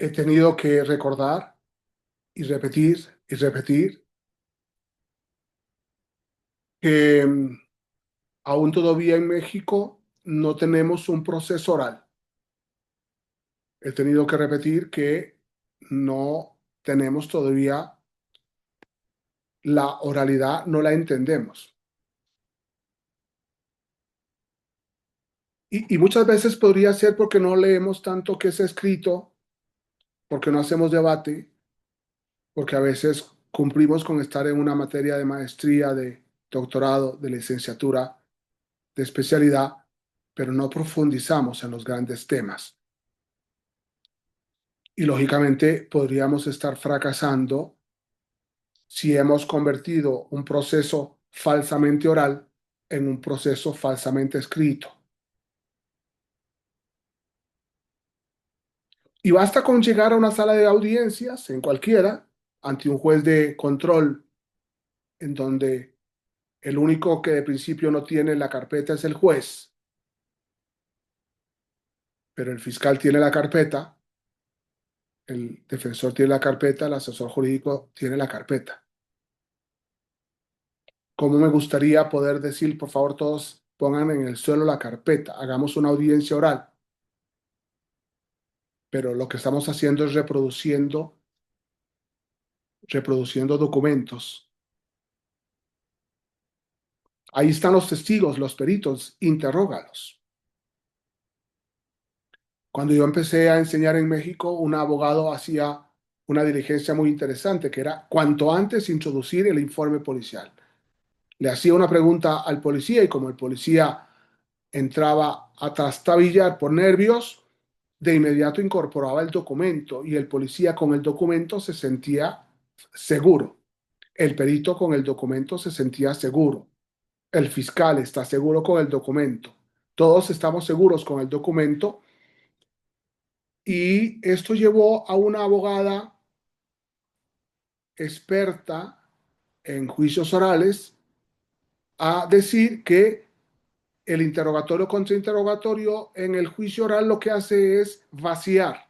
he tenido que recordar y repetir que aún todavía en México no tenemos un proceso oral. He tenido que repetir que no tenemos todavía la oralidad, no la entendemos. Y muchas veces podría ser porque no leemos tanto que es escrito, porque no hacemos debate, porque a veces cumplimos con estar en una materia de maestría, de doctorado, de licenciatura, de especialidad, pero no profundizamos en los grandes temas. Y lógicamente podríamos estar fracasando si hemos convertido un proceso falsamente oral en un proceso falsamente escrito. Y basta con llegar a una sala de audiencias, en cualquiera, ante un juez de control, en donde el único que de principio no tiene la carpeta es el juez, pero el fiscal tiene la carpeta, el defensor tiene la carpeta, el asesor jurídico tiene la carpeta. Cómo me gustaría poder decir, por favor, todos pongan en el suelo la carpeta, hagamos una audiencia oral, pero lo que estamos haciendo es reproduciendo documentos. Ahí están los testigos, los peritos, interrógalos. Cuando yo empecé a enseñar en México, un abogado hacía una diligencia muy interesante, que era cuanto antes introducir el informe policial. Le hacía una pregunta al policía y como el policía entraba a trastabillar por nervios, de inmediato incorporaba el documento y el policía con el documento se sentía seguro. El perito con el documento se sentía seguro. El fiscal está seguro con el documento. Todos estamos seguros con el documento y esto llevó a una abogada experta en juicios orales a decir que el interrogatorio contra interrogatorio en el juicio oral lo que hace es vaciar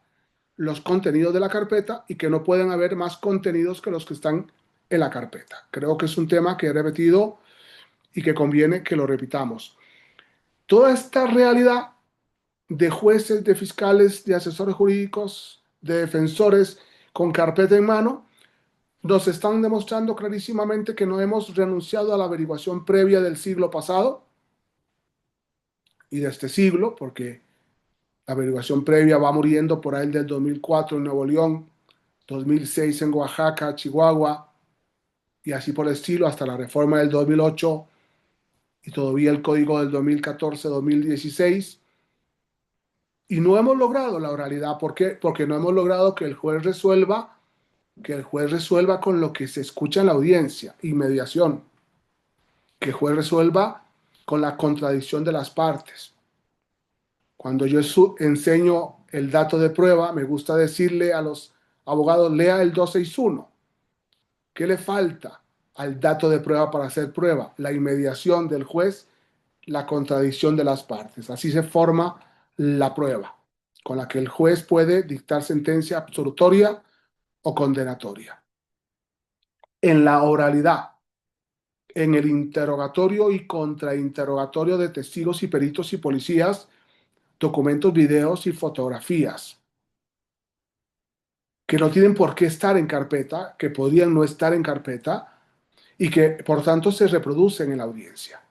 los contenidos de la carpeta y que no pueden haber más contenidos que los que están en la carpeta. Creo que es un tema que he repetido y que conviene que lo repitamos. Toda esta realidad de jueces, de fiscales, de asesores jurídicos, de defensores con carpeta en mano, nos están demostrando clarísimamente que no hemos renunciado a la averiguación previa del siglo pasado y de este siglo, porque la averiguación previa va muriendo por ahí del 2004 en Nuevo León, 2006 en Oaxaca, Chihuahua, y así por el estilo, hasta la reforma del 2008 y todavía el código del 2014-2016. Y no hemos logrado la oralidad. ¿Por qué? Porque no hemos logrado que el juez resuelva con lo que se escucha en la audiencia y mediación, que el juez resuelva con la contradicción de las partes. Cuando yo enseño el dato de prueba, me gusta decirle a los abogados, lea el 261. ¿Qué le falta al dato de prueba para hacer prueba? La inmediación del juez, la contradicción de las partes. Así se forma la prueba, con la que el juez puede dictar sentencia absolutoria o condenatoria. En la oralidad, en el interrogatorio y contrainterrogatorio de testigos y peritos y policías, documentos, videos y fotografías que no tienen por qué estar en carpeta, que podrían no estar en carpeta y que por tanto se reproducen en la audiencia.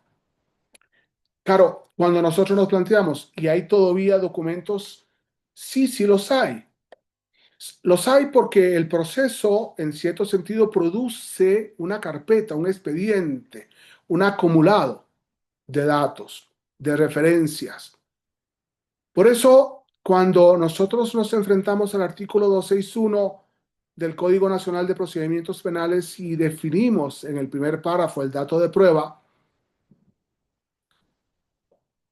Claro, cuando nosotros nos planteamos, ¿y hay todavía documentos? Sí, sí los hay. Los hay porque el proceso, en cierto sentido, produce una carpeta, un expediente, un acumulado de datos, de referencias. Por eso, cuando nosotros nos enfrentamos al artículo 261 del Código Nacional de Procedimientos Penales y definimos en el primer párrafo el dato de prueba,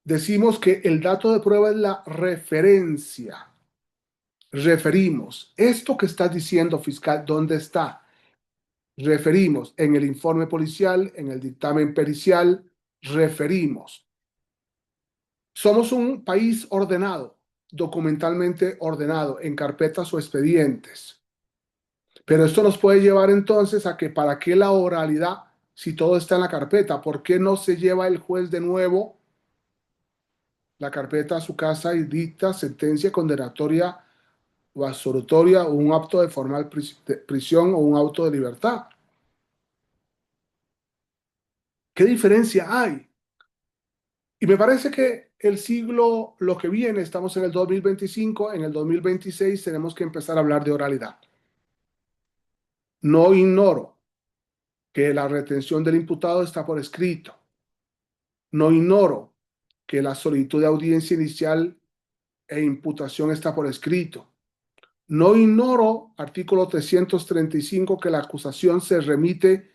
decimos que el dato de prueba es la referencia. Referimos. Esto que estás diciendo, fiscal, ¿dónde está? Referimos en el informe policial, en el dictamen pericial, referimos. Somos un país ordenado. documentalmente ordenado en carpetas o expedientes. Pero esto nos puede llevar entonces a que ¿para qué la oralidad si todo está en la carpeta? ¿Por qué no se lleva el juez de nuevo la carpeta a su casa y dicta sentencia condenatoria o absolutoria o un auto de formal prisión o un auto de libertad? ¿Qué diferencia hay? Y me parece que el siglo, lo que viene, estamos en el 2025, en el 2026 tenemos que empezar a hablar de oralidad. No ignoro que la retención del imputado está por escrito. No ignoro que la solicitud de audiencia inicial e imputación está por escrito. No ignoro, artículo 335, que la acusación se remite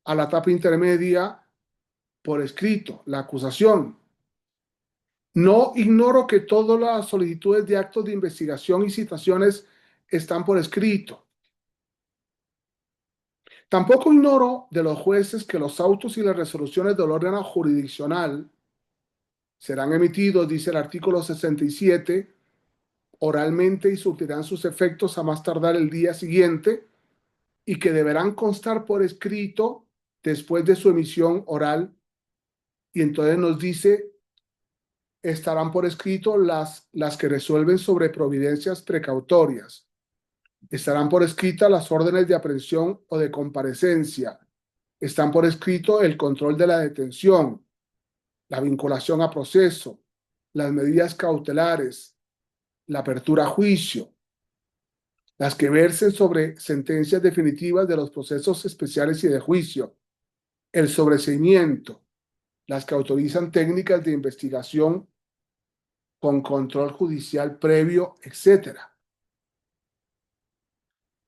a la etapa intermedia por escrito, la acusación. No ignoro que todas las solicitudes de actos de investigación y citaciones están por escrito. Tampoco ignoro de los jueces que los autos y las resoluciones del órgano jurisdiccional serán emitidos, dice el artículo 67, oralmente y surtirán sus efectos a más tardar el día siguiente y que deberán constar por escrito después de su emisión oral. Y entonces nos dice, estarán por escrito las que resuelven sobre providencias precautorias. Estarán por escrita las órdenes de aprehensión o de comparecencia. Están por escrito el control de la detención, la vinculación a proceso, las medidas cautelares, la apertura a juicio, las que versen sobre sentencias definitivas de los procesos especiales y de juicio, el sobreseimiento, las que autorizan técnicas de investigación con control judicial previo, etcétera.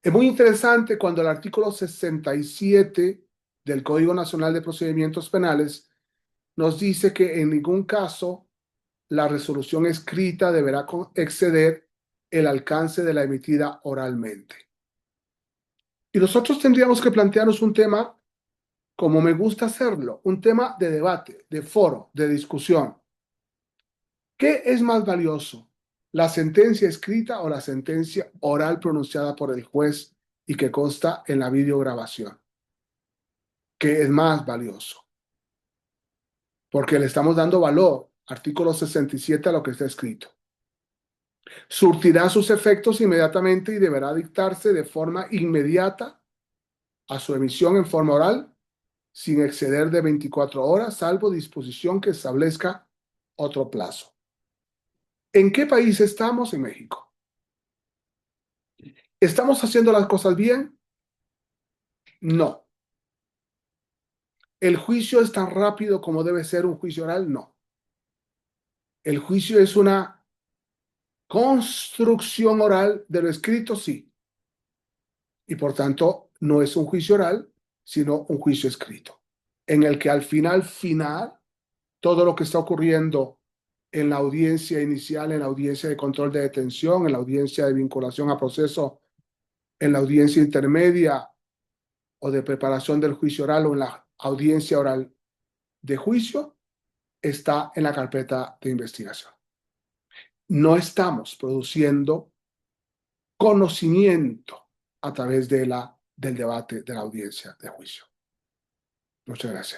Es muy interesante cuando el artículo 67 del Código Nacional de Procedimientos Penales nos dice que en ningún caso la resolución escrita deberá exceder el alcance de la emitida oralmente. Y nosotros tendríamos que plantearnos un tema, como me gusta hacerlo, un tema de debate, de foro, de discusión. ¿Qué es más valioso? ¿La sentencia escrita o la sentencia oral pronunciada por el juez y que consta en la videograbación? ¿Qué es más valioso? Porque le estamos dando valor, artículo 67, a lo que está escrito. Surtirá sus efectos inmediatamente y deberá dictarse de forma inmediata a su emisión en forma oral, sin exceder de 24 horas, salvo disposición que establezca otro plazo. ¿En qué país estamos? En México. ¿Estamos haciendo las cosas bien? No. ¿El juicio es tan rápido como debe ser un juicio oral? No. ¿El juicio es una construcción oral de lo escrito? Sí. Y por tanto, no es un juicio oral, sino un juicio escrito, en el que al final, todo lo que está ocurriendo en la audiencia inicial, en la audiencia de control de detención, en la audiencia de vinculación a proceso, en la audiencia intermedia o de preparación del juicio oral o en la audiencia oral de juicio, está en la carpeta de investigación. No estamos produciendo conocimiento a través del debate de la audiencia de juicio. Muchas gracias.